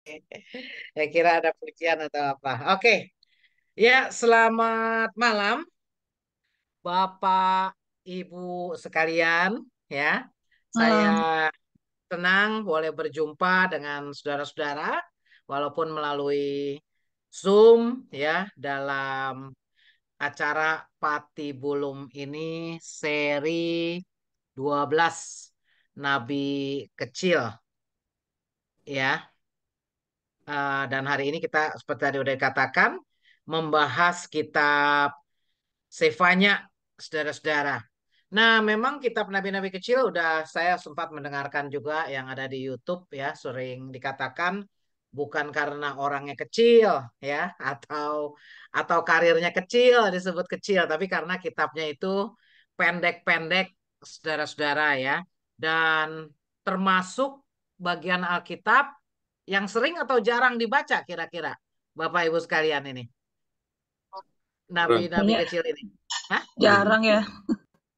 Ya kira ada pujian atau apa. Oke, ya selamat malam Bapak Ibu sekalian. Ya, saya Malam. senang boleh berjumpa dengan saudara-saudara, walaupun melalui Zoom ya dalam acara Pati Bulum ini seri 12 Nabi Kecil ya. Dan hari ini kita seperti tadi udah dikatakan membahas kitab Sefanya, saudara-saudara. Nah, memang kitab Nabi-Nabi kecil udah saya sempat mendengarkan juga yang ada di YouTube ya, sering dikatakan bukan karena orangnya kecil ya, atau karirnya kecil disebut kecil, tapi karena kitabnya itu pendek-pendek, saudara-saudara ya, dan termasuk bagian Alkitab yang sering atau jarang dibaca kira-kira, Bapak Ibu sekalian ini, Jarang. Nabi-Nabi Kayaknya kecil ini. Hah? jarang ya.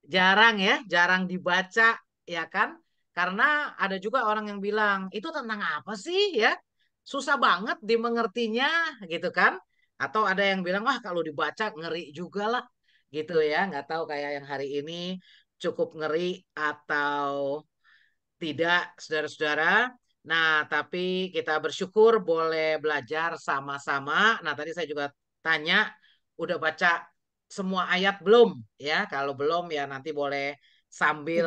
Jarang ya, jarang dibaca ya kan? Karena ada juga orang yang bilang, itu tentang apa sih ya? Susah banget dimengertinya gitu kan? Atau ada yang bilang, wah kalau dibaca ngeri juga lah gitu ya. Nggak tahu kayak yang hari ini cukup ngeri atau tidak, saudara-saudara. Nah, tapi kita bersyukur boleh belajar sama-sama. Nah, tadi saya juga tanya, udah baca semua ayat belum? Ya, kalau belum ya nanti boleh sambil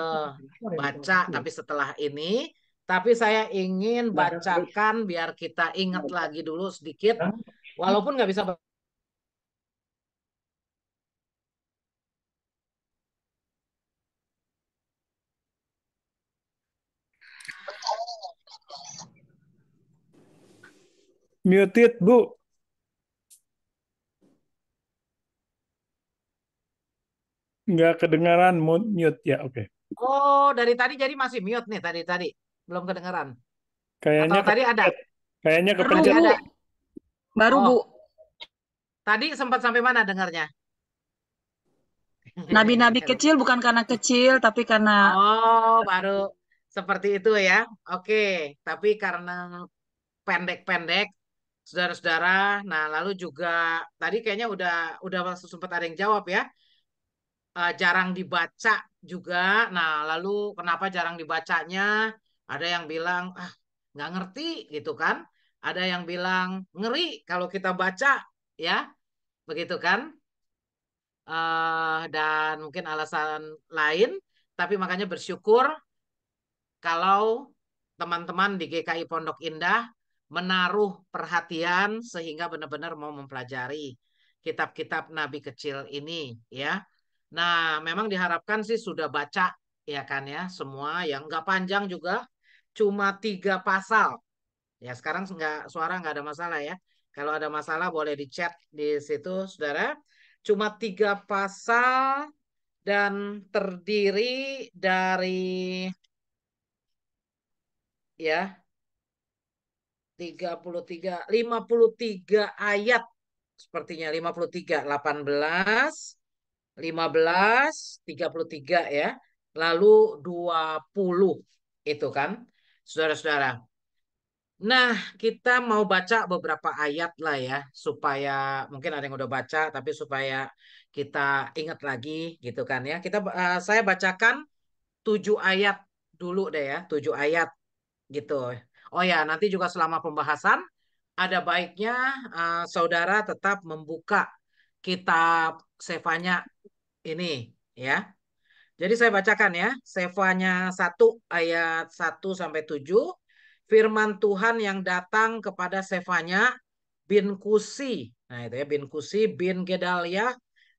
baca. Tapi setelah ini, tapi saya ingin bacakan biar kita ingat lagi dulu sedikit. Walaupun nggak bisa. Muted, Bu. Nggak kedengaran. Mute. Ya, oke. Oh, dari tadi jadi masih mute nih tadi. Belum kedengeran. Atau Kayaknya tadi ada? kepencet. Kayaknya Baru Tadi kepencet. Bu, ada. baru Bu. Oh, tadi sempat sampai mana dengarnya? Nabi-nabi kecil bukan karena kecil, tapi karena Oh, baru seperti itu ya. Oke, tapi karena pendek-pendek, saudara-saudara. Nah, lalu juga tadi kayaknya udah sempat ada yang jawab ya. Jarang dibaca juga. Nah, lalu kenapa jarang dibacanya? Ada yang bilang nggak ngerti gitu kan? Ada yang bilang ngeri kalau kita baca ya, begitu kan? Dan mungkin alasan lain, tapi makanya bersyukur kalau teman-teman di GKI Pondok Indah menaruh perhatian sehingga benar-benar mau mempelajari kitab-kitab Nabi kecil ini ya. Nah, memang diharapkan sih sudah baca ya kan ya semua yang nggak panjang juga, cuma 3 pasal. Ya sekarang suara nggak ada masalah ya. Kalau ada masalah boleh di chat di situ, saudara. Cuma 3 pasal dan terdiri dari ya 53 sepertinya 53 18 15 33 ya. Lalu 20 itu kan saudara-saudara. Nah, kita mau baca beberapa ayat lah ya, supaya mungkin ada yang udah baca, tapi supaya kita ingat lagi gitu kan ya. Saya bacakan 7 ayat dulu deh ya, 7 ayat gitu. Oh ya, nanti juga selama pembahasan ada baiknya saudara tetap membuka kitab Sefanya ini ya. Jadi saya bacakan ya, Sefanya 1 ayat 1 sampai 7. Firman Tuhan yang datang kepada Sefanya bin Kusi. Nah itu ya bin Kusi, bin Gedalia,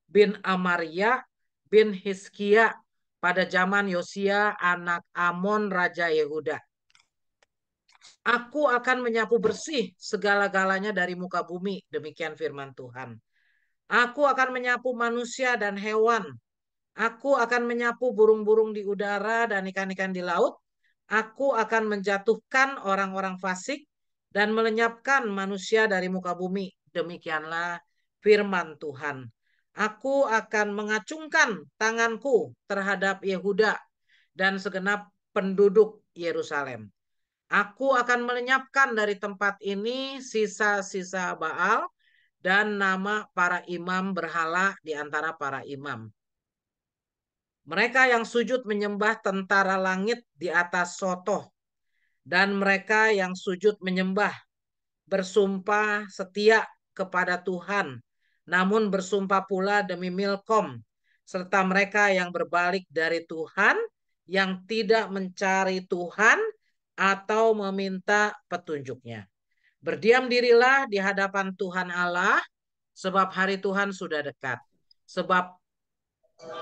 bin Amaria, bin Hiskia pada zaman Yosia anak Amon Raja Yehuda. Aku akan menyapu bersih segala-galanya dari muka bumi. Demikian firman Tuhan. Aku akan menyapu manusia dan hewan. Aku akan menyapu burung-burung di udara dan ikan-ikan di laut. Aku akan menjatuhkan orang-orang fasik dan melenyapkan manusia dari muka bumi. Demikianlah firman Tuhan. Aku akan mengacungkan tanganku terhadap Yehuda dan segenap penduduk Yerusalem. Aku akan melenyapkan dari tempat ini sisa-sisa Baal dan nama para imam berhala di antara para imam. Mereka yang sujud menyembah tentara langit di atas sotoh, dan mereka yang sujud menyembah bersumpah setia kepada Tuhan, namun bersumpah pula demi Milkom, serta mereka yang berbalik dari Tuhan, yang tidak mencari Tuhan atau meminta petunjuknya. Berdiam dirilah di hadapan Tuhan Allah, sebab hari Tuhan sudah dekat. Sebab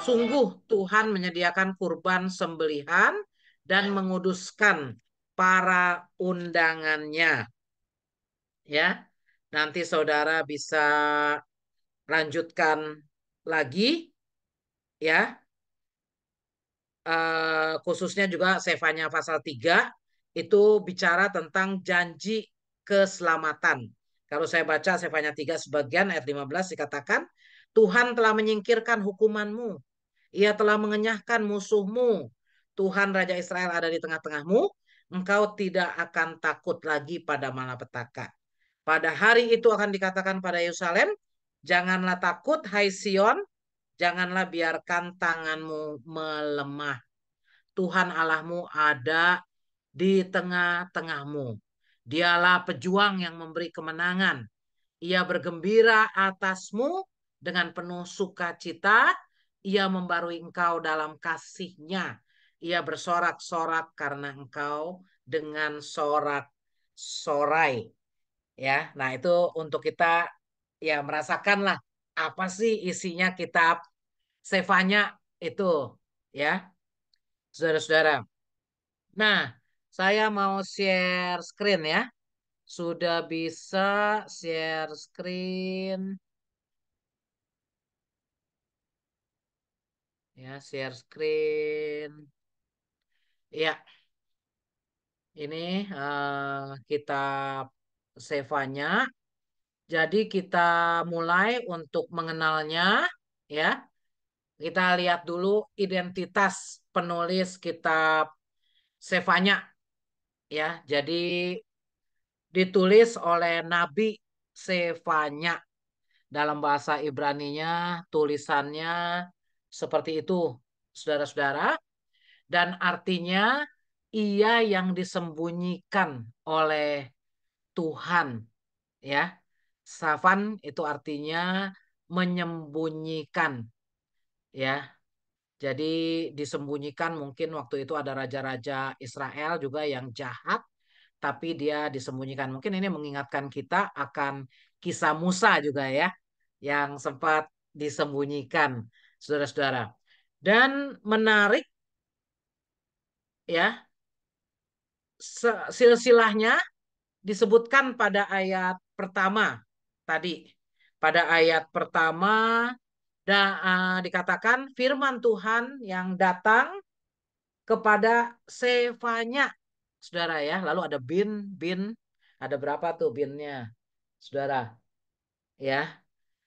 sungguh Tuhan menyediakan kurban sembelihan dan menguduskan para undangannya. Ya, nanti saudara bisa lanjutkan lagi ya. Khususnya juga Sefanya pasal 3 itu bicara tentang janji keselamatan. Kalau saya baca Sefanya 3 sebagian ayat 15 dikatakan, Tuhan telah menyingkirkan hukumanmu. Ia telah mengenyahkan musuhmu. Tuhan Raja Israel ada di tengah-tengahmu. Engkau tidak akan takut lagi pada malapetaka. Pada hari itu akan dikatakan pada Yerusalem, janganlah takut hai Sion, janganlah biarkan tanganmu melemah. Tuhan Allahmu ada di tengah-tengahmu. Dialah pejuang yang memberi kemenangan. Ia bergembira atasmu dengan penuh sukacita. Ia membarui engkau dalam kasih-Nya. Ia bersorak-sorak karena engkau dengan sorak-sorai. Ya, nah itu untuk kita ya merasakanlah apa sih isinya kitab Sefanya itu ya, saudara-saudara. Nah, saya mau share screen ya. Sudah bisa share screen. Ya, share screen. Ya, ini kitab Sefanya. Jadi kita mulai untuk mengenalnya ya. Kita lihat dulu identitas penulis kitab Sefanya ya. Jadi ditulis oleh Nabi Sefanya. Dalam bahasa Ibraninya tulisannya seperti itu, saudara-saudara. Dan artinya ia yang disembunyikan oleh Tuhan. Ya, Safan itu artinya menyembunyikan. Ya, jadi disembunyikan mungkin waktu itu ada raja-raja Israel juga yang jahat, tapi dia disembunyikan. Mungkin ini mengingatkan kita akan kisah Musa juga ya, yang sempat disembunyikan, saudara-saudara. Dan menarik ya, silsilahnya disebutkan pada ayat pertama tadi. Pada ayat pertama dikatakan firman Tuhan yang datang kepada Sefanya, saudara ya. Lalu ada bin, ada berapa tuh binnya, saudara ya.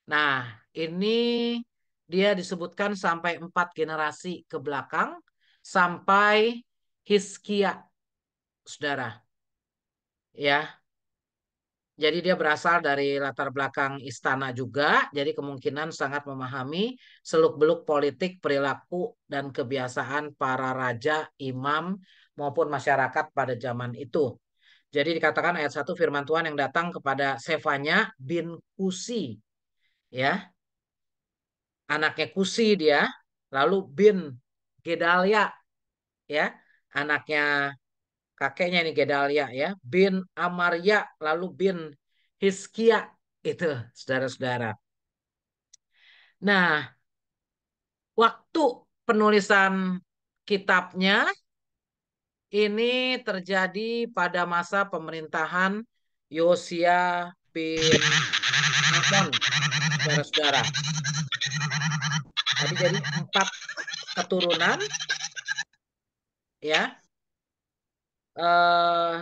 Nah, ini dia disebutkan sampai 4 generasi ke belakang sampai Hizkia, saudara ya. Jadi dia berasal dari latar belakang istana juga, jadi kemungkinan sangat memahami seluk-beluk politik, perilaku, dan kebiasaan para raja, imam, maupun masyarakat pada zaman itu. Jadi dikatakan ayat 1 firman Tuhan yang datang kepada Sefanya bin Kusi, ya, anaknya Kusi dia, lalu bin Gedalia, ya, anaknya kakeknya ini Gedalia ya, bin Amaria, lalu bin Hizkia itu, saudara-saudara. Nah, waktu penulisan kitabnya ini terjadi pada masa pemerintahan Yosia bin Amon, saudara-saudara. Tadi jadi 4 keturunan ya. Eh,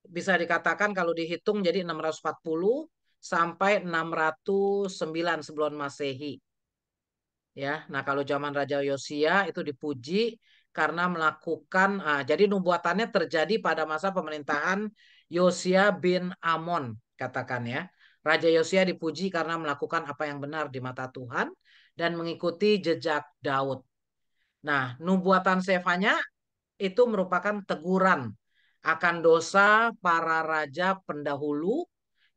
bisa dikatakan kalau dihitung jadi 640 sampai 609 sebelum Masehi. Ya, nah kalau zaman Raja Yosia itu dipuji karena melakukan, jadi nubuatannya terjadi pada masa pemerintahan Yosia bin Amon, katakan ya. Raja Yosia dipuji karena melakukan apa yang benar di mata Tuhan dan mengikuti jejak Daud. Nah, nubuatan Sefanya itu merupakan teguran akan dosa para raja pendahulu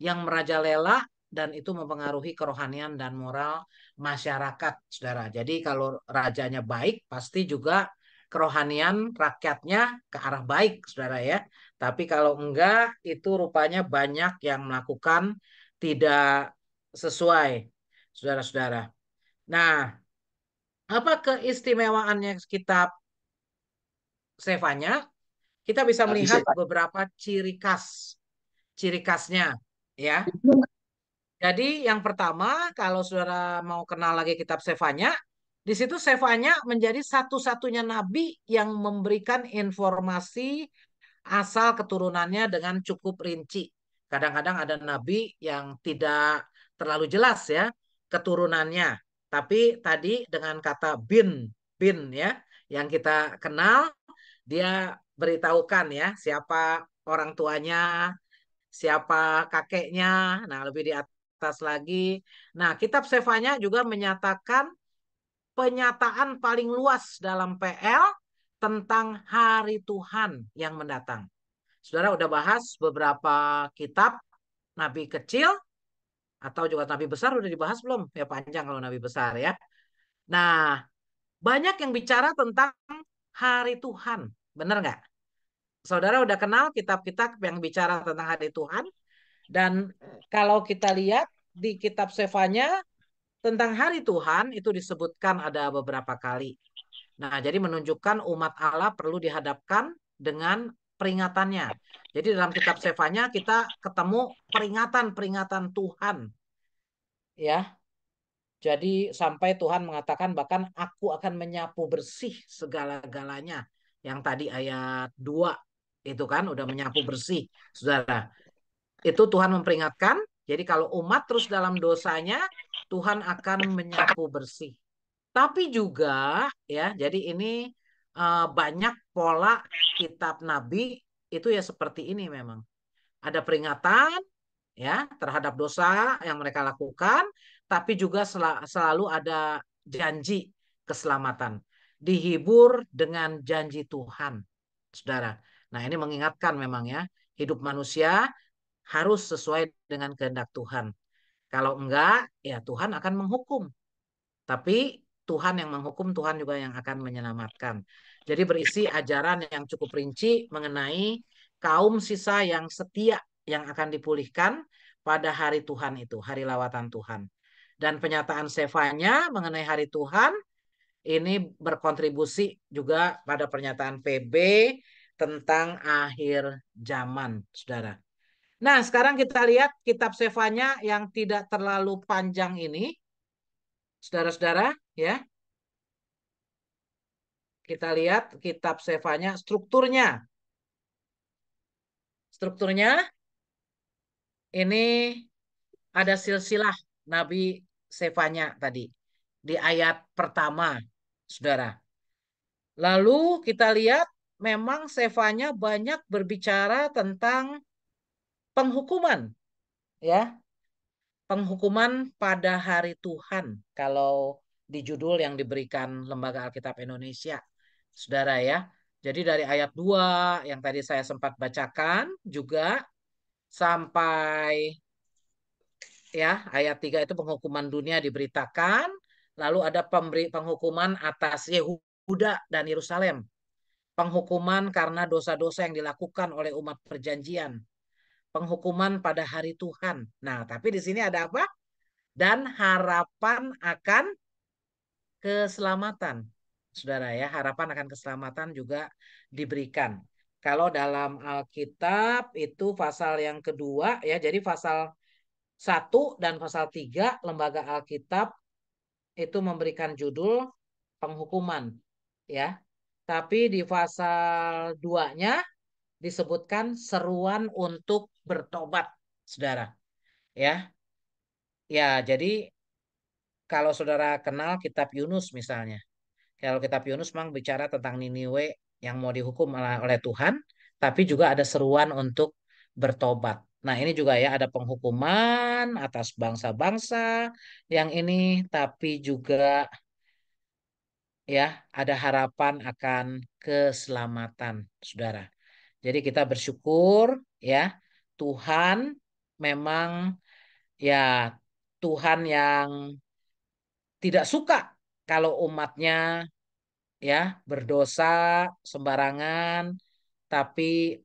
yang merajalela dan itu mempengaruhi kerohanian dan moral masyarakat, saudara. Jadi kalau rajanya baik, pasti juga kerohanian rakyatnya ke arah baik, saudara ya. Tapi kalau enggak, itu rupanya banyak yang melakukan tidak sesuai, saudara-saudara. Nah, apa keistimewaannya kitab Sefanya? Kita bisa melihat beberapa ciri khasnya, ya. Jadi yang pertama, kalau saudara mau kenal lagi kitab Sefanya, di situ Sefanya menjadi satu-satunya nabi yang memberikan informasi asal keturunannya dengan cukup rinci. Kadang-kadang ada nabi yang tidak terlalu jelas ya keturunannya, tapi tadi dengan kata bin ya, yang kita kenal, dia beritahukan ya siapa orang tuanya, siapa kakeknya. Nah, lebih di atas lagi. Nah, kitab Sefanya juga menyatakan penyataan paling luas dalam PL tentang hari Tuhan yang mendatang. Saudara udah bahas beberapa kitab nabi kecil atau juga nabi besar udah dibahas belum? Ya panjang kalau nabi besar ya. Nah, banyak yang bicara tentang hari Tuhan. Benar nggak? Saudara udah kenal kitab-kitab yang bicara tentang hari Tuhan? Dan kalau kita lihat di kitab Sefanya tentang hari Tuhan itu disebutkan ada beberapa kali. Nah, jadi menunjukkan umat Allah perlu dihadapkan dengan peringatannya. Jadi dalam kitab Sefanya kita ketemu peringatan-peringatan Tuhan, ya. Jadi sampai Tuhan mengatakan bahkan aku akan menyapu bersih segala-galanya. Yang tadi ayat 2 itu kan udah menyapu bersih, Saudara. Itu Tuhan memperingatkan. Jadi kalau umat terus dalam dosanya, Tuhan akan menyapu bersih. Tapi juga ya, jadi ini banyak pola kitab Nabi itu ya seperti ini memang. Ada peringatan ya terhadap dosa yang mereka lakukan, tapi juga selalu ada janji keselamatan. Dihibur dengan janji Tuhan, saudara. Nah ini mengingatkan memang ya, hidup manusia harus sesuai dengan kehendak Tuhan. Kalau enggak, ya Tuhan akan menghukum. Tapi Tuhan yang menghukum, Tuhan juga yang akan menyelamatkan. Jadi berisi ajaran yang cukup rinci mengenai kaum sisa yang setia yang akan dipulihkan pada hari Tuhan itu, hari lawatan Tuhan. Dan penyataan Sefanya mengenai hari Tuhan ini berkontribusi juga pada pernyataan PB tentang akhir zaman, saudara. Nah, sekarang kita lihat kitab Sefanya yang tidak terlalu panjang ini, saudara-saudara, ya. Kita lihat kitab Sefanya, strukturnya. Strukturnya ini ada silsilah Nabi Sefanya tadi di ayat pertama, saudara. Lalu kita lihat memang Sefanya banyak berbicara tentang penghukuman, ya. Penghukuman pada hari Tuhan kalau di judul yang diberikan Lembaga Alkitab Indonesia. Saudara ya. Jadi dari ayat 2 yang tadi saya sempat bacakan juga sampai ya ayat 3 itu penghukuman dunia diberitakan, lalu ada penghukuman atas Yehuda dan Yerusalem. Penghukuman karena dosa-dosa yang dilakukan oleh umat perjanjian. Penghukuman pada hari Tuhan. Nah, tapi di sini ada apa? Dan harapan akan keselamatan. Saudara ya, harapan akan keselamatan juga diberikan. Kalau dalam Alkitab itu pasal yang kedua ya, jadi pasal 1 dan pasal 3 Lembaga Alkitab itu memberikan judul penghukuman ya. Tapi di pasal 2-nya disebutkan seruan untuk bertobat, Saudara. Ya. Ya, jadi kalau saudara kenal kitab Yunus misalnya. Kalau kitab Yunus memang bicara tentang Niniwe yang mau dihukum oleh Tuhan, tapi juga ada seruan untuk bertobat. Nah, ini juga ya ada penghukuman atas bangsa-bangsa yang ini, tapi juga ya ada harapan akan keselamatan, saudara. Jadi kita bersyukur ya Tuhan memang ya Tuhan yang tidak suka kalau umatnya ya berdosa sembarangan, tapi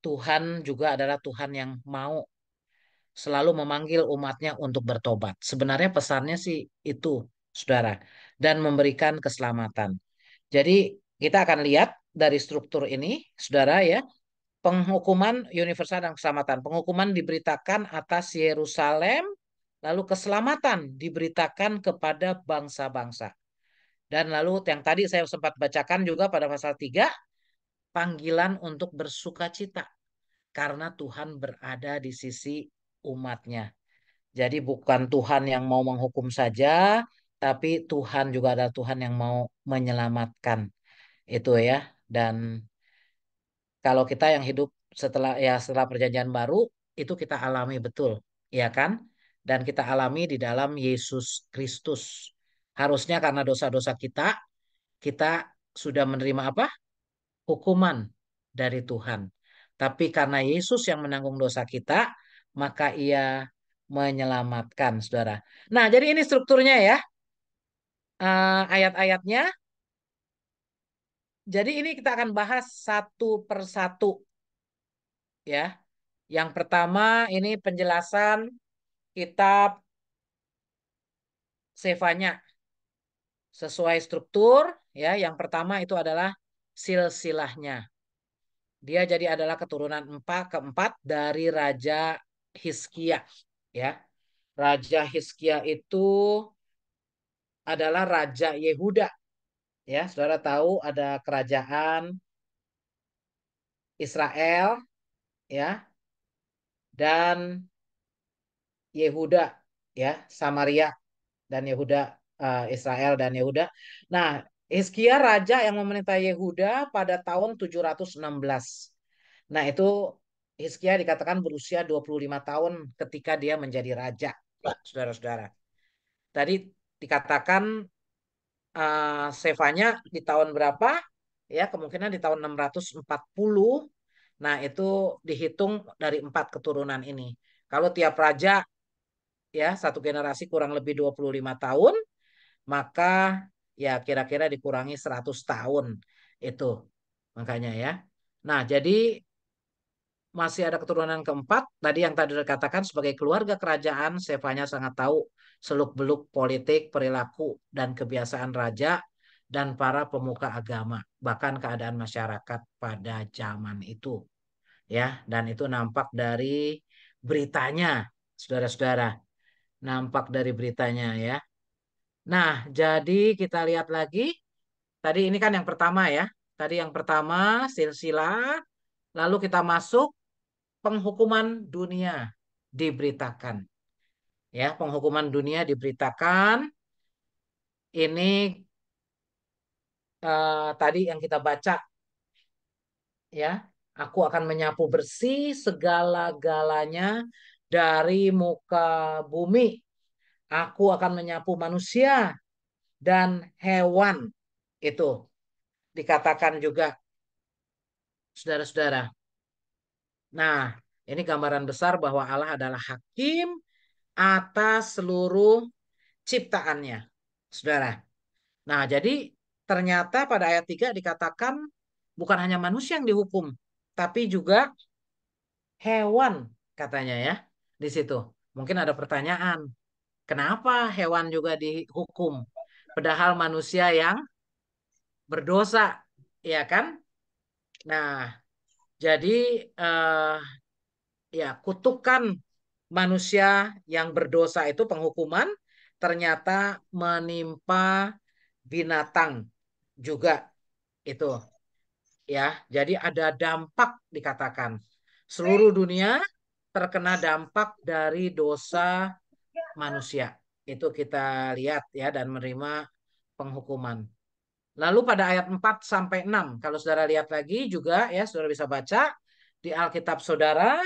Tuhan juga adalah Tuhan yang mau selalu memanggil umatnya untuk bertobat. Sebenarnya pesannya sih itu, saudara, dan memberikan keselamatan. Jadi kita akan lihat dari struktur ini, saudara ya, penghukuman universal dan keselamatan. Penghukuman diberitakan atas Yerusalem, lalu keselamatan diberitakan kepada bangsa-bangsa. Dan lalu yang tadi saya sempat bacakan juga pada pasal 3, panggilan untuk bersukacita karena Tuhan berada di sisi umatnya. Jadi bukan Tuhan yang mau menghukum saja, tapi Tuhan juga adalah Tuhan yang mau menyelamatkan. Itu ya. Dan kalau kita yang hidup setelah perjanjian baru itu kita alami betul, ya kan? Dan kita alami di dalam Yesus Kristus. Harusnya karena dosa-dosa kita sudah menerima apa? Hukuman dari Tuhan. Tapi karena Yesus yang menanggung dosa kita, maka Ia menyelamatkan, saudara. Nah, jadi ini strukturnya ya, ayat-ayatnya. Jadi ini kita akan bahas satu persatu ya. Yang pertama ini penjelasan kitab Sefanya sesuai struktur ya. Yang pertama itu adalah silsilahnya. Dia jadi adalah keturunan keempat dari Raja Hizkia ya. Raja Hizkia itu adalah Raja Yehuda ya. Saudara tahu ada kerajaan Israel ya dan Yehuda ya, Samaria dan Yehuda, Israel dan Yehuda. Nah, Hizkia raja yang memerintah Yehuda pada tahun 716. Nah, itu Hizkia dikatakan berusia 25 tahun ketika dia menjadi raja. Saudara-saudara. Tadi dikatakan Sefanya di tahun berapa? Ya, kemungkinan di tahun 640. Nah, itu dihitung dari 4 keturunan ini. Kalau tiap raja ya satu generasi kurang lebih 25 tahun, maka ya kira-kira dikurangi 100 tahun itu. Makanya ya. Nah, jadi masih ada keturunan keempat, tadi yang tadi dikatakan sebagai keluarga kerajaan, Sefanya sangat tahu seluk-beluk politik, perilaku, dan kebiasaan raja dan para pemuka agama, bahkan keadaan masyarakat pada zaman itu. Ya, dan itu nampak dari beritanya, saudara-saudara. Nampak dari beritanya ya. Nah, jadi kita lihat lagi. Tadi ini kan yang pertama ya. Tadi yang pertama silsilah. Lalu kita masuk penghukuman dunia diberitakan. Ya, penghukuman dunia diberitakan. Ini tadi yang kita baca ya. Aku akan menyapu bersih segala-galanya dari muka bumi. Aku akan menyapu manusia dan hewan. Itu dikatakan juga, saudara-saudara. Nah, ini gambaran besar bahwa Allah adalah hakim atas seluruh ciptaannya, saudara. Nah, jadi ternyata pada ayat 3 dikatakan bukan hanya manusia yang dihukum, tapi juga hewan katanya ya di situ. Mungkin ada pertanyaan, kenapa hewan juga dihukum? Padahal manusia yang berdosa, ya kan? Nah, jadi eh, ya kutukan manusia yang berdosa itu penghukuman ternyata menimpa binatang juga itu ya. Jadi ada dampak dikatakan seluruh dunia terkena dampak dari dosa manusia. Itu kita lihat ya dan menerima penghukuman. Lalu pada ayat 4 sampai 6, kalau saudara lihat lagi juga ya, saudara bisa baca di Alkitab saudara,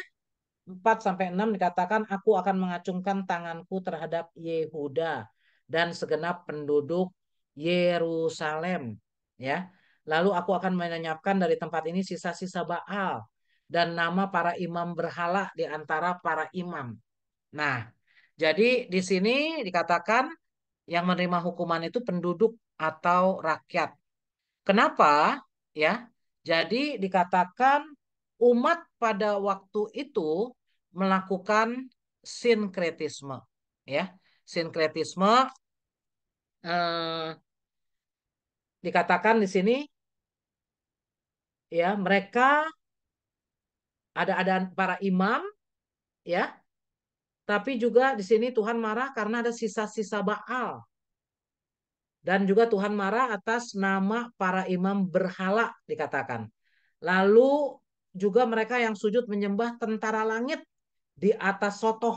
4 sampai 6 dikatakan, aku akan mengacungkan tanganku terhadap Yehuda dan segenap penduduk Yerusalem, ya. Lalu aku akan melenyapkan dari tempat ini sisa-sisa Baal dan nama para imam berhala di antara para imam. Nah, jadi di sini dikatakan yang menerima hukuman itu penduduk atau rakyat. Kenapa? Ya. Jadi dikatakan umat pada waktu itu melakukan sinkretisme, ya. Sinkretisme eh, dikatakan di sini ya, mereka ada para imam ya, tapi juga di sini Tuhan marah karena ada sisa-sisa Baal. Dan juga Tuhan marah atas nama para imam berhala dikatakan. Lalu juga mereka yang sujud menyembah tentara langit di atas sotoh.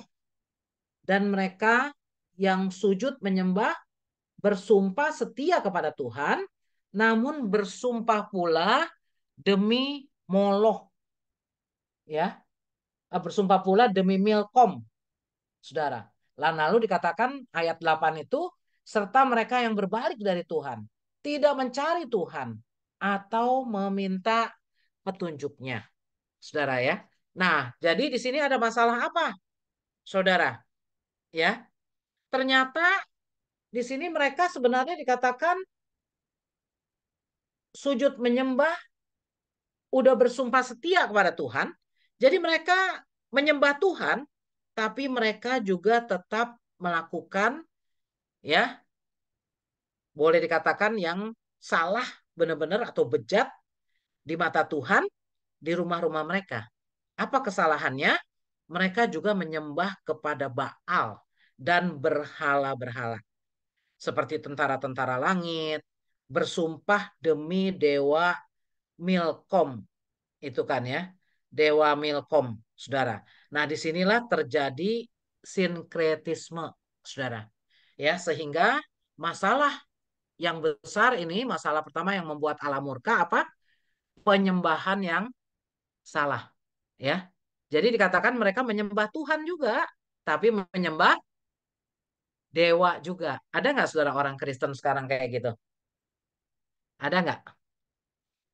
Dan mereka yang sujud menyembah bersumpah setia kepada Tuhan, namun bersumpah pula demi Moloch. Ya, bersumpah pula demi Milkom, saudara. Lalu dikatakan ayat 8 itu, serta mereka yang berbalik dari Tuhan, tidak mencari Tuhan, atau meminta petunjuknya. Saudara ya. Nah, jadi di sini ada masalah apa? Saudara, ya. Ternyata di sini mereka sebenarnya dikatakan sujud menyembah, udah bersumpah setia kepada Tuhan. Jadi mereka menyembah Tuhan, tapi mereka juga tetap melakukan ya, boleh dikatakan yang salah benar-benar atau bejat di mata Tuhan di rumah-rumah mereka. Apa kesalahannya? Mereka juga menyembah kepada Baal dan berhala-berhala. Seperti tentara-tentara langit, bersumpah demi dewa Milkom. Itu kan ya, dewa Milkom, saudara. Nah, disinilah terjadi sinkretisme, saudara. Ya, sehingga masalah yang besar ini, masalah pertama yang membuat Allah murka apa? Penyembahan yang salah, ya. Jadi dikatakan mereka menyembah Tuhan juga, tapi menyembah dewa juga. Ada nggak saudara orang Kristen sekarang kayak gitu? Ada nggak?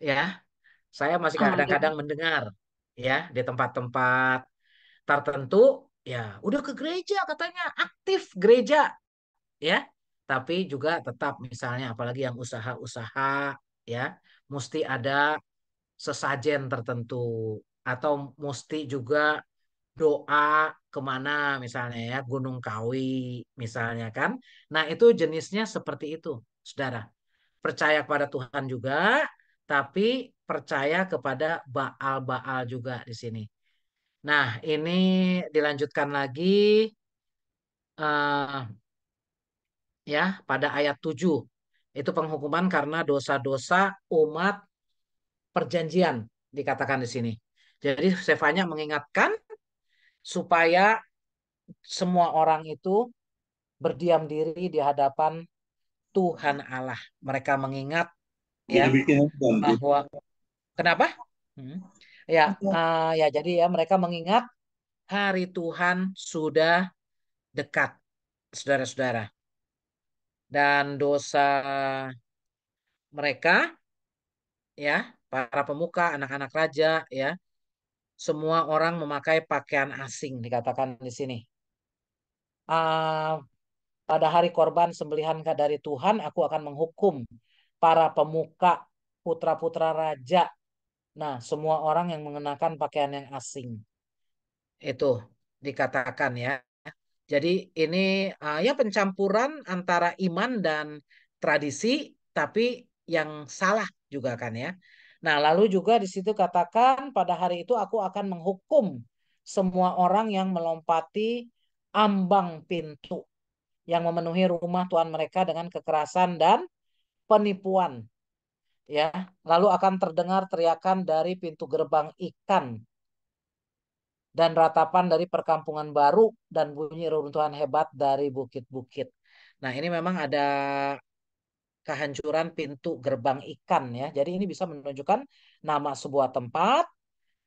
Ya, saya masih Ada. kadang-kadang mendengar ya di tempat-tempat tertentu, ya udah ke gereja katanya, aktif gereja, ya. Tapi juga tetap misalnya apalagi yang usaha-usaha ya, mesti ada sesajen tertentu atau mesti juga doa kemana misalnya ya, Gunung Kawi misalnya kan. Nah, itu jenisnya seperti itu, saudara. Percaya kepada Tuhan juga, tapi percaya kepada Baal-Baal juga di sini. Nah, ini dilanjutkan lagi eh, ya pada ayat 7. Itu penghukuman karena dosa-dosa umat perjanjian dikatakan di sini. Jadi Sefanya mengingatkan supaya semua orang itu berdiam diri di hadapan Tuhan Allah. Mereka mengingat ya bahwa kenapa? Hmm. Ya, ya jadi ya mereka mengingat hari Tuhan sudah dekat, saudara-saudara. Dan dosa mereka ya, para pemuka, anak-anak raja ya, semua orang memakai pakaian asing dikatakan di sini. Ah, pada hari korban sembelihan dari Tuhan, aku akan menghukum para pemuka, putra-putra raja. Nah, semua orang yang mengenakan pakaian yang asing. Itu dikatakan ya. Jadi ini ya pencampuran antara iman dan tradisi, tapi yang salah juga kan ya. Nah, lalu juga di situ katakan pada hari itu aku akan menghukum semua orang yang melompati ambang pintu, yang memenuhi rumah Tuhan mereka dengan kekerasan dan penipuan. Ya, lalu akan terdengar teriakan dari pintu gerbang ikan dan ratapan dari perkampungan baru dan bunyi reruntuhan hebat dari bukit-bukit. Nah, ini memang ada kehancuran pintu gerbang ikan ya. Jadi ini bisa menunjukkan nama sebuah tempat.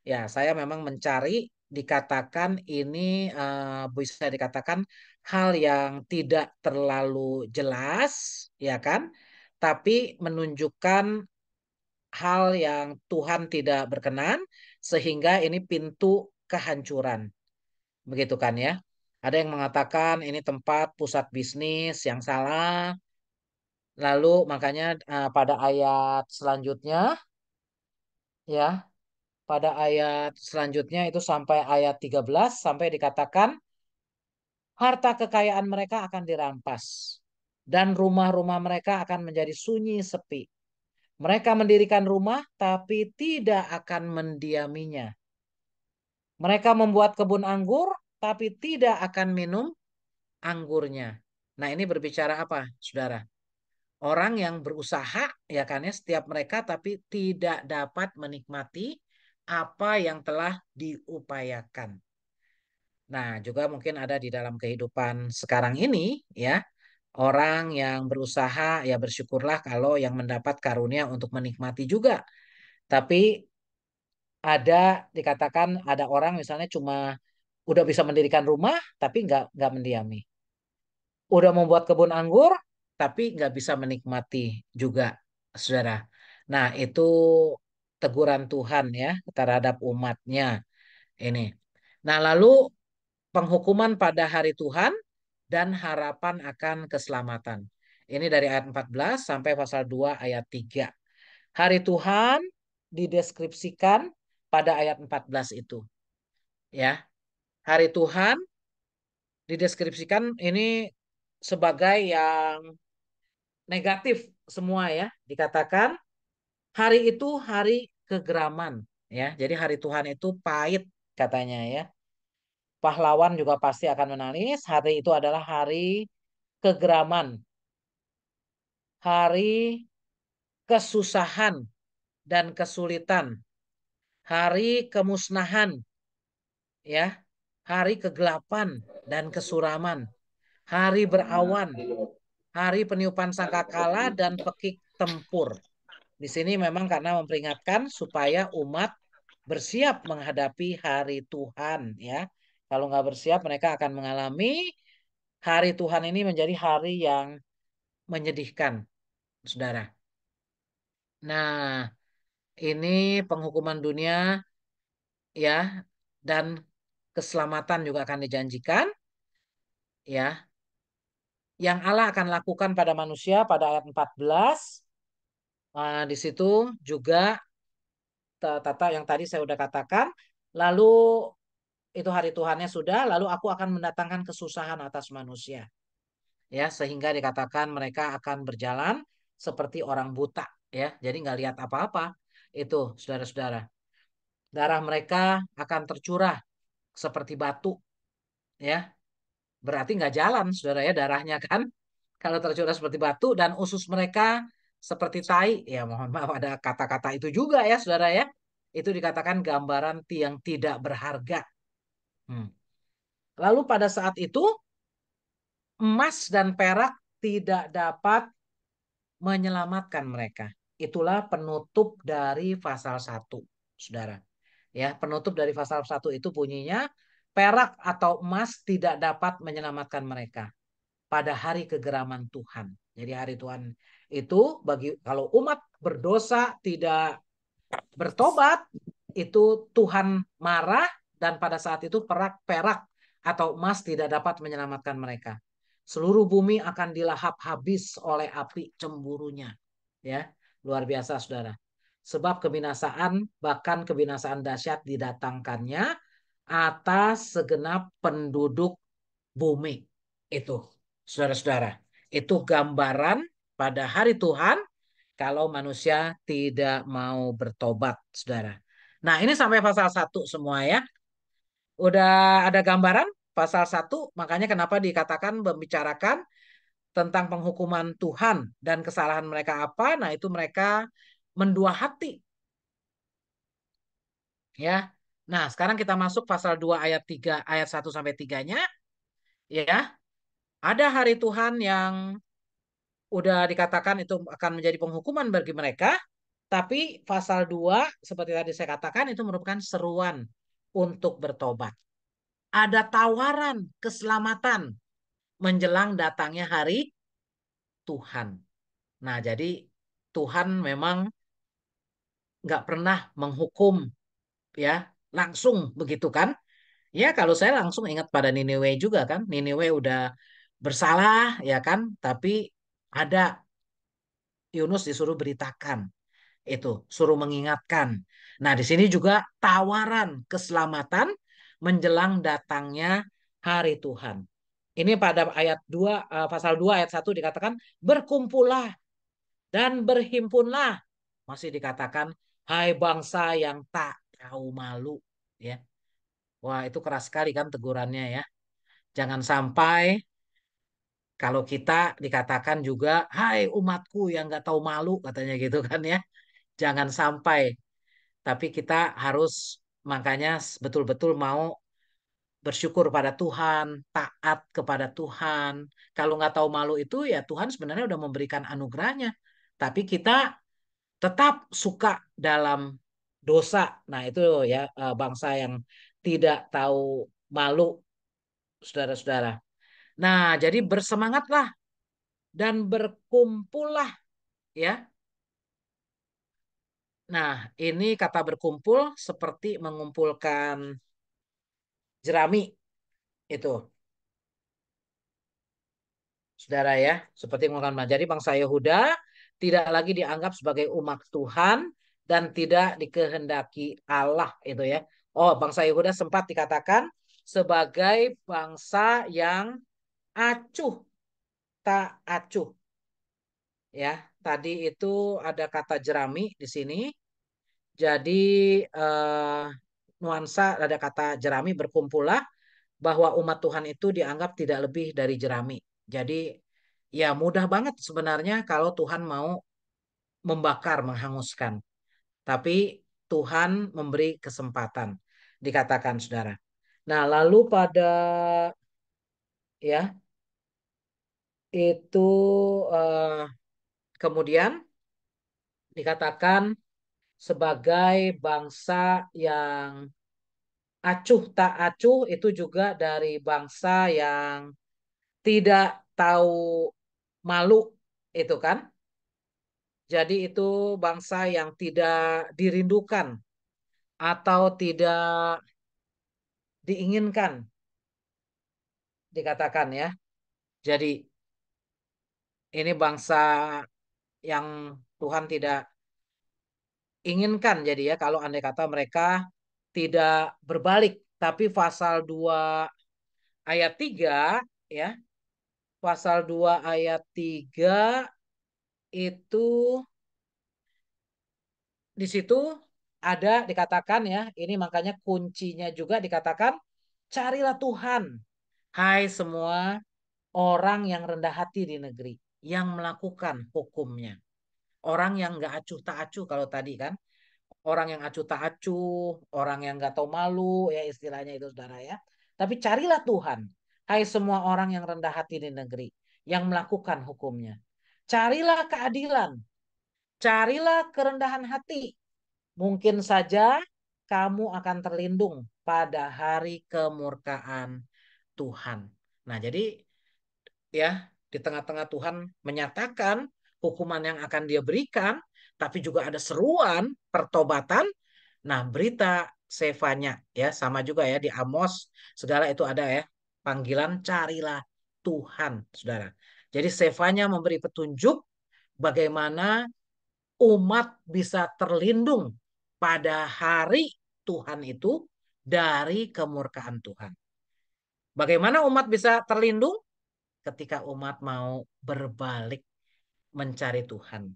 Ya, saya memang mencari dikatakan ini bisa dikatakan hal yang tidak terlalu jelas, ya kan? Tapi menunjukkan hal yang Tuhan tidak berkenan sehingga ini pintu kehancuran. Begitu kan ya? Ada yang mengatakan ini tempat pusat bisnis yang salah. Lalu makanya pada ayat selanjutnya ya, pada ayat selanjutnya itu sampai ayat 13 sampai dikatakan harta kekayaan mereka akan dirampas dan rumah-rumah mereka akan menjadi sunyi sepi. Mereka mendirikan rumah tapi tidak akan mendiaminya. Mereka membuat kebun anggur tapi tidak akan minum anggurnya. Nah, ini berbicara apa, Saudara? Orang yang berusaha ya kan ya setiap mereka tapi tidak dapat menikmati apa yang telah diupayakan. Nah, juga mungkin ada di dalam kehidupan sekarang ini ya, orang yang berusaha ya bersyukurlah kalau yang mendapat karunia untuk menikmati juga. Tapi ada dikatakan ada orang misalnya cuma udah bisa mendirikan rumah tapi nggak mendiami. Udah membuat kebun anggur tapi nggak bisa menikmati juga, saudara. Nah, itu teguran Tuhan ya terhadap umatnya ini. Nah, lalu penghukuman pada hari Tuhan dan harapan akan keselamatan. Ini dari ayat 14 sampai pasal 2 ayat 3. Hari Tuhan dideskripsikan pada ayat 14 itu. Ya, hari Tuhan dideskripsikan ini sebagai yang negatif semua ya. Dikatakan hari itu hari kegeraman ya. Jadi hari Tuhan itu pahit katanya ya. Pahlawan juga pasti akan menangis. Hari itu adalah hari kegeraman, hari kesusahan dan kesulitan, hari kemusnahan ya, hari kegelapan dan kesuraman, hari berawan, hari peniupan sangkakala dan pekik tempur. Di sini memang karena memperingatkan supaya umat bersiap menghadapi hari Tuhan ya. Kalau nggak bersiap mereka akan mengalami hari Tuhan ini menjadi hari yang menyedihkan, saudara. Nah, ini penghukuman dunia ya dan keselamatan juga akan dijanjikan ya. Yang Allah akan lakukan pada manusia pada ayat 14. Di situ juga tata yang tadi saya udah katakan. Lalu itu hari Tuhannya sudah, lalu aku akan mendatangkan kesusahan atas manusia. Ya, sehingga dikatakan mereka akan berjalan seperti orang buta. Ya, jadi nggak lihat apa-apa. Itu, saudara-saudara. Darah mereka akan tercurah seperti batu. Ya, berarti nggak jalan, saudara ya, darahnya kan. Kalau tercurah seperti batu dan usus mereka seperti tai. Ya, mohon maaf ada kata-kata itu juga ya, saudara ya. Itu dikatakan gambaran yang tidak berharga. Hmm. Lalu pada saat itu emas dan perak tidak dapat menyelamatkan mereka. Itulah penutup dari pasal 1, saudara. Ya, penutup dari pasal 1 itu bunyinya perak atau emas tidak dapat menyelamatkan mereka pada hari kegeraman Tuhan. Jadi hari Tuhan itu bagi kalau umat berdosa tidak bertobat itu Tuhan marah dan pada saat itu perak atau emas tidak dapat menyelamatkan mereka. Seluruh bumi akan dilahap habis oleh api cemburunya. Ya, luar biasa saudara. Sebab kebinasaan bahkan kebinasaan dahsyat didatangkannya atas segenap penduduk bumi. Itu saudara-saudara. Itu gambaran pada hari Tuhan kalau manusia tidak mau bertobat, saudara. Nah, ini sampai pasal 1 semua ya. Udah ada gambaran pasal 1, makanya kenapa dikatakan membicarakan tentang penghukuman Tuhan dan kesalahan mereka apa. Nah, itu mereka mendua hati. Ya. Nah, sekarang kita masuk pasal 2 ayat 3 ayat 1 sampai 3-nya ya. Ada hari Tuhan yang udah dikatakan itu akan menjadi penghukuman bagi mereka, tapi pasal 2 seperti tadi saya katakan itu merupakan seruan untuk bertobat. Ada tawaran keselamatan menjelang datangnya hari Tuhan. Nah, jadi Tuhan memang nggak pernah menghukum ya langsung begitu kan? Ya kalau saya langsung ingat pada Niniwe juga kan, Niniwe udah bersalah ya kan, tapi ada Yunus disuruh beritakan itu, suruh mengingatkan. Nah di sini juga tawaran keselamatan menjelang datangnya hari Tuhan. Ini pada ayat 2, pasal 2 ayat 1 dikatakan berkumpullah dan berhimpunlah. Masih dikatakan hai bangsa yang tak tahu malu ya. Wah, itu keras sekali kan tegurannya ya. Jangan sampai kalau kita dikatakan juga, hai umatku yang nggak tahu malu, katanya gitu kan ya. Jangan sampai. Tapi kita harus makanya betul-betul mau bersyukur pada Tuhan, taat kepada Tuhan. Kalau nggak tahu malu itu ya Tuhan sebenarnya udah memberikan anugerahnya. Tapi kita tetap suka dalam dosa. Nah itu ya bangsa yang tidak tahu malu, saudara-saudara. Nah, jadi bersemangatlah dan berkumpullah ya. Nah, ini kata berkumpul seperti mengumpulkan jerami itu, saudara ya. Seperti mengumpulkan. Jadi bangsa Yehuda tidak lagi dianggap sebagai umat Tuhan dan tidak dikehendaki Allah itu ya. Oh, bangsa Yehuda sempat dikatakan sebagai bangsa yang acuh tak acuh ya. Tadi itu ada kata jerami di sini. Jadi eh, nuansa ada kata jerami berkumpullah bahwa umat Tuhan itu dianggap tidak lebih dari jerami. Jadi ya mudah banget sebenarnya kalau Tuhan mau membakar, menghanguskan. Tapi Tuhan memberi kesempatan, dikatakan saudara. Nah lalu pada ya itu eh, kemudian dikatakan sebagai bangsa yang acuh tak acuh itu juga dari bangsa yang tidak tahu malu itu kan. Jadi itu bangsa yang tidak dirindukan atau tidak diinginkan dikatakan ya. Jadi ini bangsa yang Tuhan tidak inginkan jadi ya kalau andai kata mereka tidak berbalik. Tapi pasal 2 ayat 3 ya, pasal 2 ayat 3 itu di situ ada dikatakan ya, ini makanya kuncinya juga dikatakan carilah Tuhan, hai semua orang yang rendah hati di negeri, yang melakukan hukumnya. Orang yang nggak acuh tak acuh kalau tadi kan, orang yang acuh tak acuh, orang yang nggak tahu malu ya istilahnya itu saudara ya. Tapi carilah Tuhan, hai semua orang yang rendah hati di negeri, yang melakukan hukumnya. Carilah keadilan, carilah kerendahan hati. Mungkin saja kamu akan terlindung pada hari kemurkaan Tuhan. Nah, jadi ya di tengah-tengah Tuhan menyatakan hukuman yang akan dia berikan, tapi juga ada seruan pertobatan. Nah, berita Sefanya ya sama juga ya di Amos segala itu ada ya panggilan carilah Tuhan, saudara. Jadi Sefanya memberi petunjuk bagaimana umat bisa terlindung pada hari Tuhan itu dari kemurkaan Tuhan. Bagaimana umat bisa terlindung? Ketika umat mau berbalik mencari Tuhan.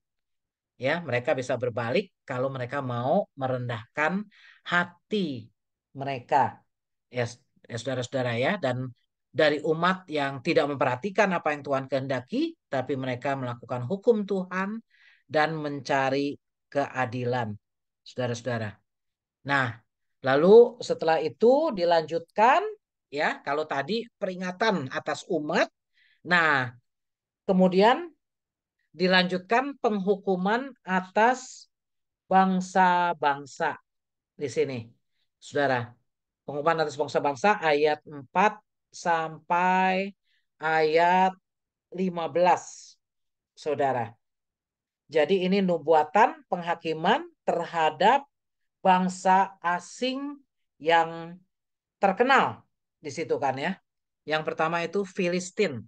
Ya, mereka bisa berbalik kalau mereka mau merendahkan hati mereka. Ya, ya saudara-saudara ya, dan dari umat yang tidak memperhatikan apa yang Tuhan kehendaki, tapi mereka melakukan hukum Tuhan dan mencari keadilan. Saudara-saudara. Nah, lalu setelah itu dilanjutkan ya, kalau tadi peringatan atas umat. Nah, kemudian dilanjutkan penghukuman atas bangsa-bangsa di sini, saudara. Penghukuman atas bangsa-bangsa ayat 4 sampai ayat 15, saudara. Jadi ini nubuatan penghakiman terhadap bangsa asing yang terkenal di situ kan ya. Yang pertama itu Filistin,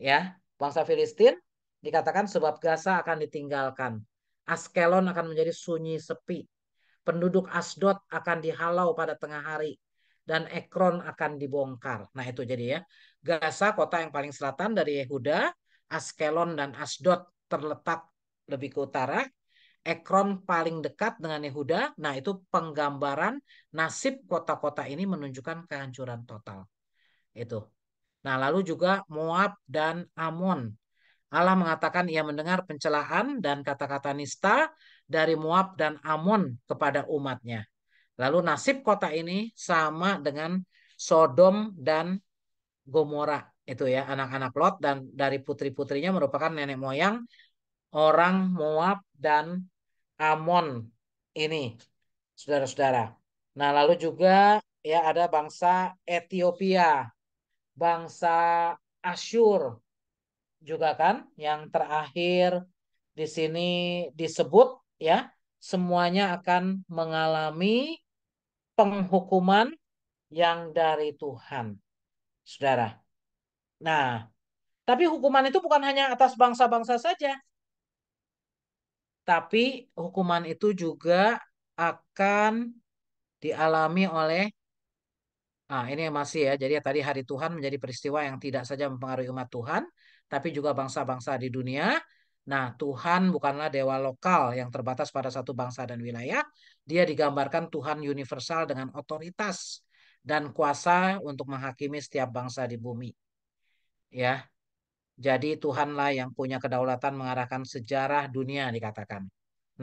ya. Bangsa Filistin dikatakan sebab Gaza akan ditinggalkan. Askelon akan menjadi sunyi sepi. Penduduk Asdod akan dihalau pada tengah hari dan Ekron akan dibongkar. Nah, itu jadi ya. Gaza kota yang paling selatan dari Yehuda, Askelon dan Asdod terletak lebih ke utara. Ekron paling dekat dengan Yehuda. Nah, itu penggambaran nasib kota-kota ini menunjukkan kehancuran total. Itu. Nah, lalu juga Moab dan Amon. Allah mengatakan ia mendengar pencelaan dan kata-kata nista dari Moab dan Amon kepada umatnya. Lalu nasib kota ini sama dengan Sodom dan Gomora. Itu ya, anak-anak Lot dan dari putri-putrinya merupakan nenek moyang orang Moab dan Amon ini, saudara-saudara. Nah, lalu juga ya ada bangsa Ethiopia, bangsa Asyur juga kan yang terakhir di sini disebut ya, semuanya akan mengalami penghukuman yang dari Tuhan, saudara. Nah, tapi hukuman itu bukan hanya atas bangsa-bangsa saja, tapi hukuman itu juga akan dialami oleh, ini masih ya, jadi tadi hari Tuhan menjadi peristiwa yang tidak saja mempengaruhi umat Tuhan, tapi juga bangsa-bangsa di dunia. Nah, Tuhan bukanlah dewa lokal yang terbatas pada satu bangsa dan wilayah. Dia digambarkan Tuhan universal dengan otoritas dan kuasa untuk menghakimi setiap bangsa di bumi. Ya, jadi Tuhanlah yang punya kedaulatan mengarahkan sejarah dunia dikatakan.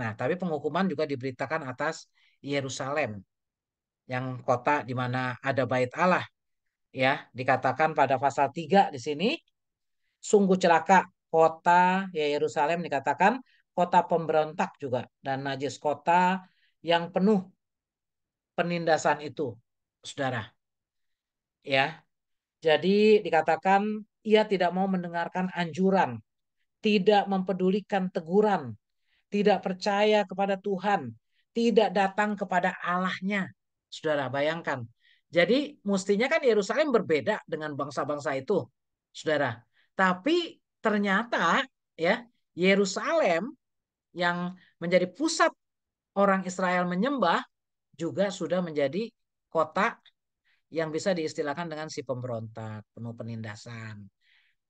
Nah, tapi penghukuman juga diberitakan atas Yerusalem, yang kota di mana ada bait Allah. Ya, dikatakan pada pasal 3 di sini, sungguh celaka kota ya Yerusalem, dikatakan kota pemberontak juga dan najis, kota yang penuh penindasan itu, saudara. Ya, jadi dikatakan ia tidak mau mendengarkan anjuran, tidak mempedulikan teguran, tidak percaya kepada Tuhan, tidak datang kepada Allahnya. Saudara, bayangkan. Jadi mestinya kan Yerusalem berbeda dengan bangsa-bangsa itu, saudara. Tapi ternyata ya Yerusalem yang menjadi pusat orang Israel menyembah juga sudah menjadi kota yang bisa diistilahkan dengan si pemberontak, penuh penindasan,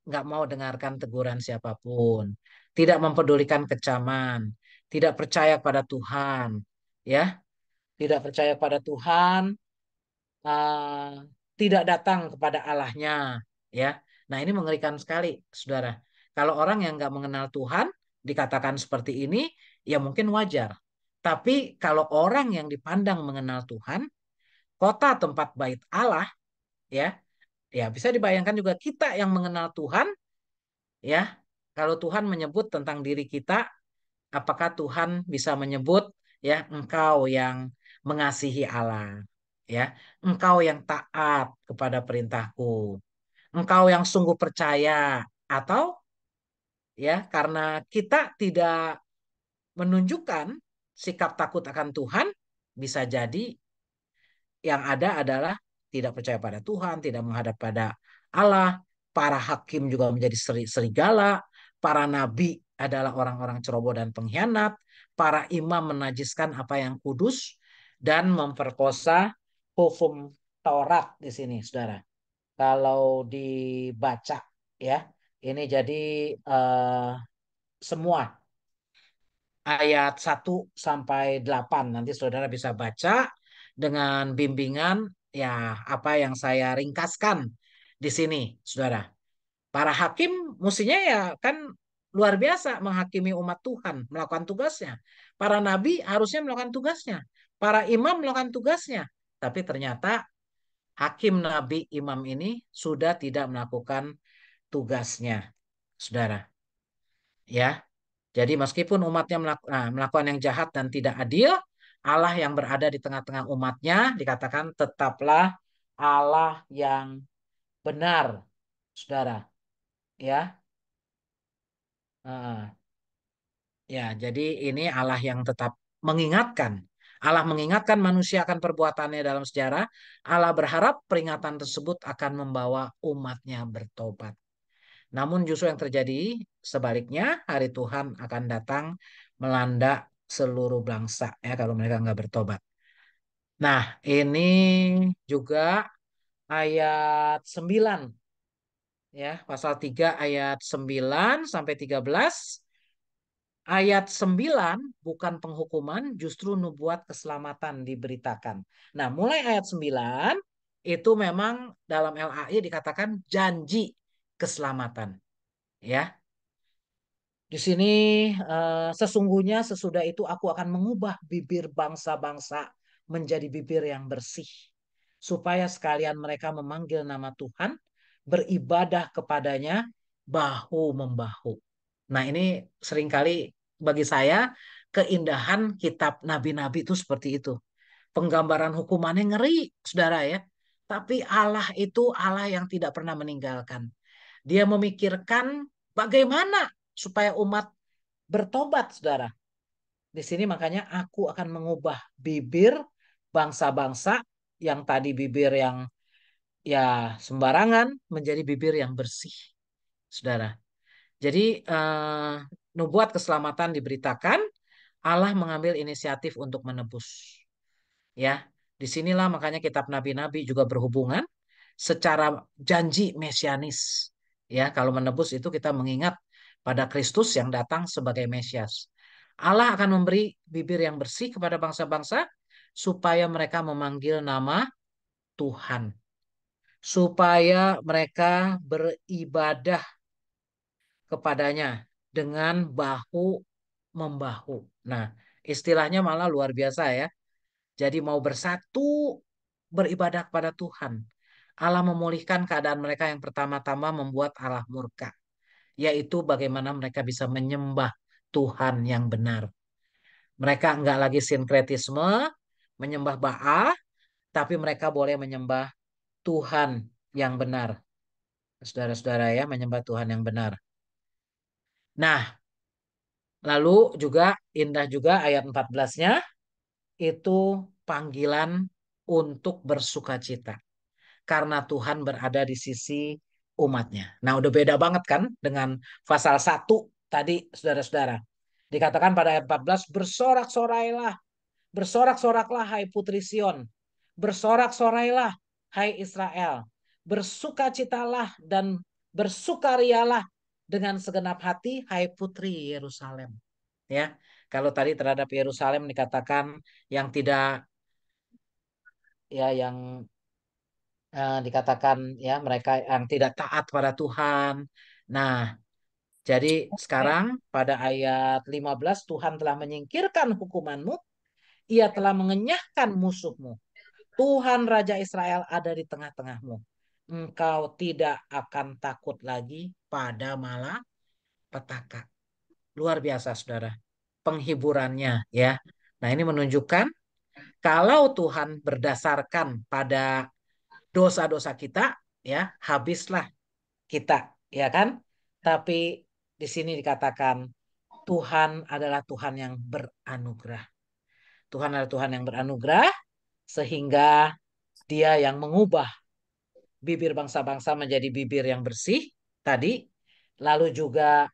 nggak mau dengarkan teguran siapapun, tidak mempedulikan kecaman, tidak percaya pada Tuhan, ya, tidak percaya pada Tuhan, uh, tidak datang kepada Allahnya, ya. Nah, ini mengerikan sekali, saudara. Kalau orang yang nggak mengenal Tuhan dikatakan seperti ini, ya mungkin wajar. Tapi kalau orang yang dipandang mengenal Tuhan, kota tempat bait Allah, ya, ya bisa dibayangkan juga kita yang mengenal Tuhan, ya. Kalau Tuhan menyebut tentang diri kita, apakah Tuhan bisa menyebut ya engkau yang mengasihi Allah, ya, engkau yang taat kepada perintahku, engkau yang sungguh percaya, atau ya karena kita tidak menunjukkan sikap takut akan Tuhan, bisa jadi yang ada adalah tidak percaya pada Tuhan, tidak menghadap pada Allah. Para hakim juga menjadi serigala. Para nabi adalah orang-orang ceroboh dan pengkhianat. Para imam menajiskan apa yang kudus dan memperkosa hukum Taurat di sini, saudara. Kalau dibaca, ya, ini jadi semua ayat 1 sampai 8. Nanti saudara bisa baca dengan bimbingan ya apa yang saya ringkaskan di sini, saudara. Para hakim mestinya ya kan luar biasa menghakimi umat Tuhan, melakukan tugasnya. Para nabi harusnya melakukan tugasnya. Para imam melakukan tugasnya. Tapi ternyata hakim, nabi, imam ini sudah tidak melakukan tugasnya, saudara. ya. Jadi meskipun umatnya melakukan yang jahat dan tidak adil, Allah yang berada di tengah-tengah umatnya dikatakan tetaplah Allah yang benar, saudara. Ya, Nah, ya. Jadi ini Allah yang tetap mengingatkan. Allah mengingatkan manusia akan perbuatannya dalam sejarah. Allah berharap peringatan tersebut akan membawa umatnya bertobat. Namun justru yang terjadi sebaliknya, hari Tuhan akan datang melanda seluruh bangsa ya kalau mereka nggak bertobat. Nah, ini juga ayat 9 ya, pasal 3 ayat 9 sampai 13. Ayat 9 bukan penghukuman, justru nubuat keselamatan diberitakan. Nah, mulai ayat 9 itu memang dalam LAI dikatakan janji keselamatan ya. Di sini sesungguhnya sesudah itu aku akan mengubah bibir bangsa-bangsa menjadi bibir yang bersih, supaya sekalian mereka memanggil nama Tuhan, beribadah kepadanya bahu membahu. Nah, ini seringkali bagi saya keindahan kitab nabi-nabi itu seperti itu. Penggambaran hukumannya ngeri, saudara ya. Tapi Allah itu Allah yang tidak pernah meninggalkan. Dia memikirkan bagaimana supaya umat bertobat, saudara. Di sini makanya aku akan mengubah bibir bangsa-bangsa yang tadi bibir yang ya sembarangan menjadi bibir yang bersih, saudara. Jadi nubuat keselamatan diberitakan, Allah mengambil inisiatif untuk menebus. Ya, disinilah makanya kitab nabi-nabi juga berhubungan secara janji mesianis. Ya, kalau menebus itu kita mengingat pada Kristus yang datang sebagai Mesias. Allah akan memberi bibir yang bersih kepada bangsa-bangsa supaya mereka memanggil nama Tuhan, supaya mereka beribadah kepadanya dengan bahu membahu. Nah, istilahnya malah luar biasa ya. Jadi mau bersatu beribadah kepada Tuhan. Allah memulihkan keadaan mereka yang pertama-tama membuat Allah murka, yaitu bagaimana mereka bisa menyembah Tuhan yang benar. Mereka enggak lagi sinkretisme, menyembah Baal, tapi mereka boleh menyembah Tuhan yang benar. Saudara-saudara ya, menyembah Tuhan yang benar. Nah, lalu juga indah juga ayat 14-nya itu panggilan untuk bersukacita karena Tuhan berada di sisi umatnya. Nah, udah beda banget kan dengan pasal 1 tadi, saudara-saudara. Dikatakan pada ayat 14, bersorak-sorailah, bersorak-soraklah hai putri Sion, bersorak-sorailah hai Israel, bersukacitalah dan bersukarialah dengan segenap hati hai putri Yerusalem. Ya, kalau tadi terhadap Yerusalem dikatakan yang tidak yang dikatakan ya mereka yang tidak taat pada Tuhan. Nah, jadi Ya. sekarang pada ayat 15 Tuhan telah menyingkirkan hukumanmu, ia telah mengenyahkan musuhmu. Tuhan Raja Israel ada di tengah-tengahmu. Engkau tidak akan takut lagi pada malapetaka. Luar biasa, Saudara. Penghiburannya ya. Nah, ini menunjukkan kalau Tuhan berdasarkan pada dosa-dosa kita, ya habislah kita, ya kan? Tapi di sini dikatakan Tuhan adalah Tuhan yang beranugerah. Tuhan adalah Tuhan yang beranugerah sehingga Dia yang mengubah bibir bangsa-bangsa menjadi bibir yang bersih tadi. Lalu juga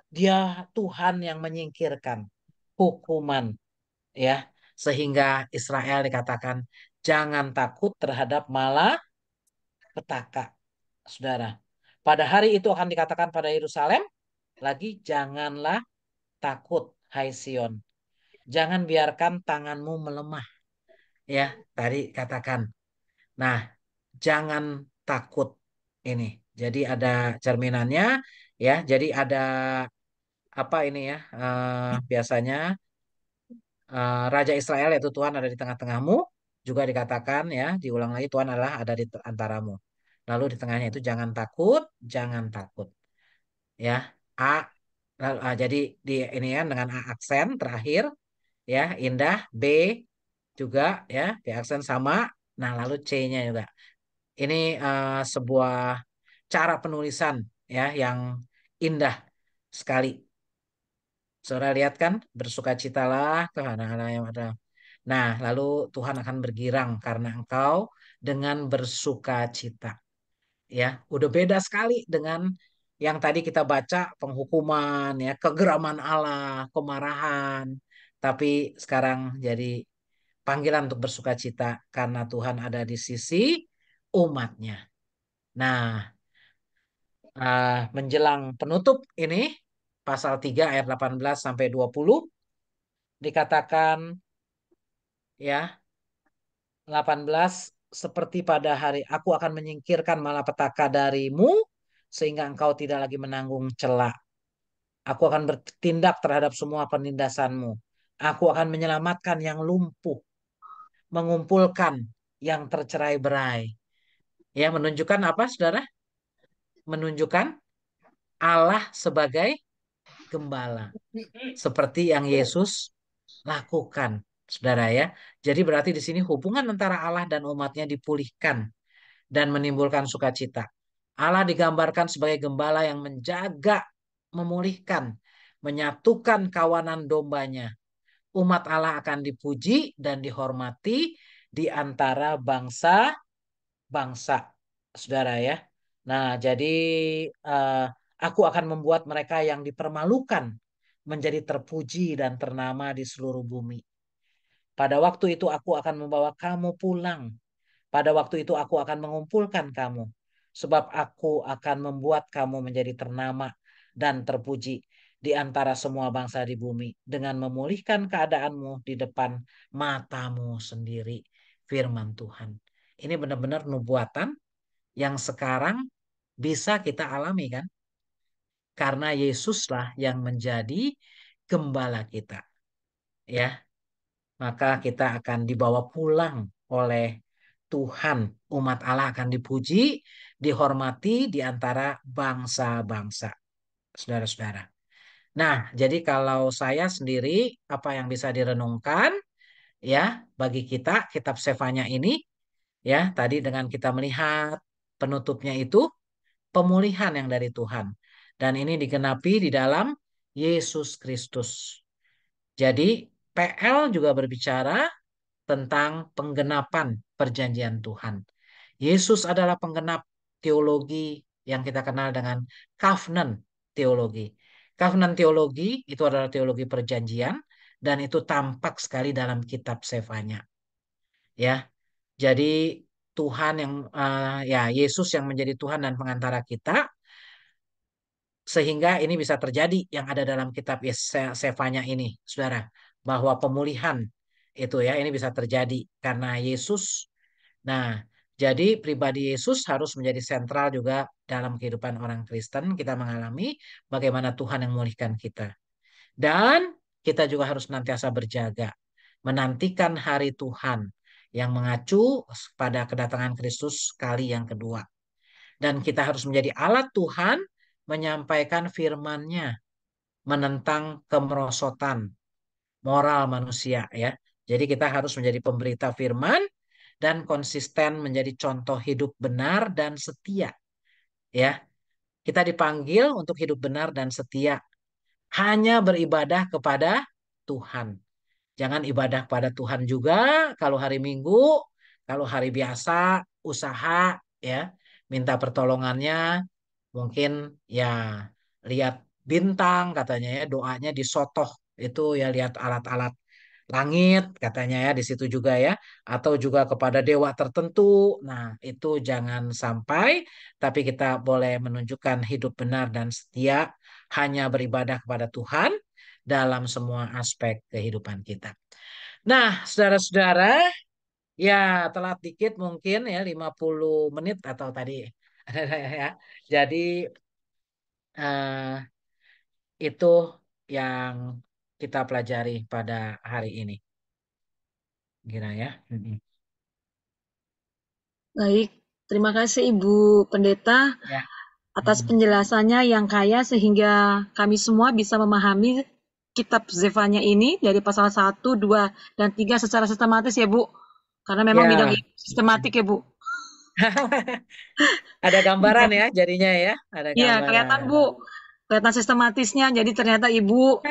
Dia Tuhan yang menyingkirkan hukuman, ya, sehingga Israel dikatakan jangan takut terhadap malapetaka, saudara. Pada hari itu akan dikatakan pada Yerusalem lagi, janganlah takut, hai Sion. Jangan biarkan tanganmu melemah. Ya, tadi katakan. Nah, jangan takut ini. Jadi ada cerminannya, ya. Jadi ada apa ini ya? Biasanya Raja Israel yaitu Tuhan ada di tengah-tengahmu. Juga dikatakan ya, diulang lagi Tuhan adalah ada di antaramu. Lalu di tengahnya itu jangan takut, jangan takut. Ya, A. Jadi di ini kan dengan A aksen terakhir ya, indah, B juga ya, B aksen sama. Nah, lalu C-nya juga. Ini sebuah cara penulisan ya yang indah sekali. Saudara lihat kan, bersukacitalah karena Allah yang ada. Nah, lalu Tuhan akan bergirang karena engkau dengan bersukacita. Ya, udah beda sekali dengan yang tadi kita baca penghukuman ya, kegeraman Allah, kemarahan. Tapi sekarang jadi panggilan untuk bersukacita karena Tuhan ada di sisi umatnya. Nah, menjelang penutup ini pasal 3 ayat 18 sampai 20 dikatakan ya 18 seperti pada hari aku akan menyingkirkan malapetaka darimu sehingga engkau tidak lagi menanggung cela. Aku akan bertindak terhadap semua penindasanmu. Aku akan menyelamatkan yang lumpuh, mengumpulkan yang tercerai-berai. Ya, menunjukkan apa, Saudara? Menunjukkan Allah sebagai gembala. Seperti yang Yesus lakukan, Saudara ya. Jadi berarti di sini hubungan antara Allah dan umatnya dipulihkan dan menimbulkan sukacita. Allah digambarkan sebagai gembala yang menjaga, memulihkan, menyatukan kawanan dombanya. Umat Allah akan dipuji dan dihormati di antara bangsa-bangsa, saudara ya. Nah, jadi eh, aku akan membuat mereka yang dipermalukan menjadi terpuji dan ternama di seluruh bumi. Pada waktu itu aku akan membawa kamu pulang. Pada waktu itu aku akan mengumpulkan kamu, sebab aku akan membuat kamu menjadi ternama dan terpuji di antara semua bangsa di bumi dengan memulihkan keadaanmu di depan matamu sendiri, firman Tuhan. Ini benar-benar nubuatan yang sekarang bisa kita alami kan? Karena Yesuslah yang menjadi gembala kita, ya. Maka kita akan dibawa pulang oleh Tuhan. Umat Allah akan dipuji, dihormati di antara bangsa-bangsa, saudara-saudara. Nah, jadi kalau saya sendiri, apa yang bisa direnungkan, ya, bagi kita, kitab Sefanya ini, ya, tadi dengan kita melihat penutupnya itu, pemulihan yang dari Tuhan. Dan ini digenapi di dalam Yesus Kristus. Jadi, PL juga berbicara tentang penggenapan perjanjian Tuhan. Yesus adalah penggenap teologi yang kita kenal dengan covenant teologi. Covenant teologi itu adalah teologi perjanjian dan itu tampak sekali dalam kitab Sefanya. Ya, jadi Tuhan yang ya Yesus yang menjadi Tuhan dan pengantara kita sehingga ini bisa terjadi yang ada dalam kitab Sefanya ini, saudara, bahwa pemulihan itu ya ini bisa terjadi karena Yesus. Nah, jadi pribadi Yesus harus menjadi sentral juga dalam kehidupan orang Kristen. Kita mengalami bagaimana Tuhan yang memulihkan kita. Dan kita juga harus senantiasa berjaga, menantikan hari Tuhan yang mengacu pada kedatangan Kristus kali yang kedua. Dan kita harus menjadi alat Tuhan menyampaikan firman-Nya, menentang kemerosotan moral manusia ya. Jadi kita harus menjadi pemberita firman dan konsisten menjadi contoh hidup benar dan setia ya. Kita dipanggil untuk hidup benar dan setia, hanya beribadah kepada Tuhan. Jangan ibadah pada Tuhan juga kalau hari Minggu, kalau hari biasa usaha ya, minta pertolongannya mungkin ya lihat bintang katanya ya, doanya disotoh itu ya lihat alat-alat langit katanya ya di situ juga ya atau juga kepada dewa tertentu. Nah, itu jangan sampai tapi kita boleh menunjukkan hidup benar dan setia hanya beribadah kepada Tuhan dalam semua aspek kehidupan kita. Nah, saudara-saudara, ya telat dikit mungkin ya 50 menit atau tadi ya. Jadi eh, itu yang kita pelajari pada hari ini. Kira ya. Mm-mm. Baik, terima kasih Ibu Pendeta. Ya. atas penjelasannya yang kaya sehingga kami semua bisa memahami kitab Zefanya ini dari pasal 1, 2, dan 3 secara sistematis ya Bu. Karena memang bidang Ya, Ibu sistematik ya Bu. ada gambaran ya jadinya ya, ada Iya, kelihatan gambaran. Bu. Kelihatan sistematisnya. Jadi ternyata Ibu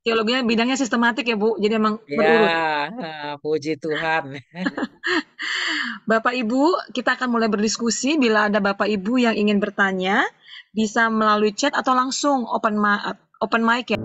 teologinya bidangnya sistematik ya Bu. Jadi emang Ya, berurut. puji Tuhan. Bapak Ibu, kita akan mulai berdiskusi. Bila ada Bapak Ibu yang ingin bertanya, bisa melalui chat atau langsung open mic ya.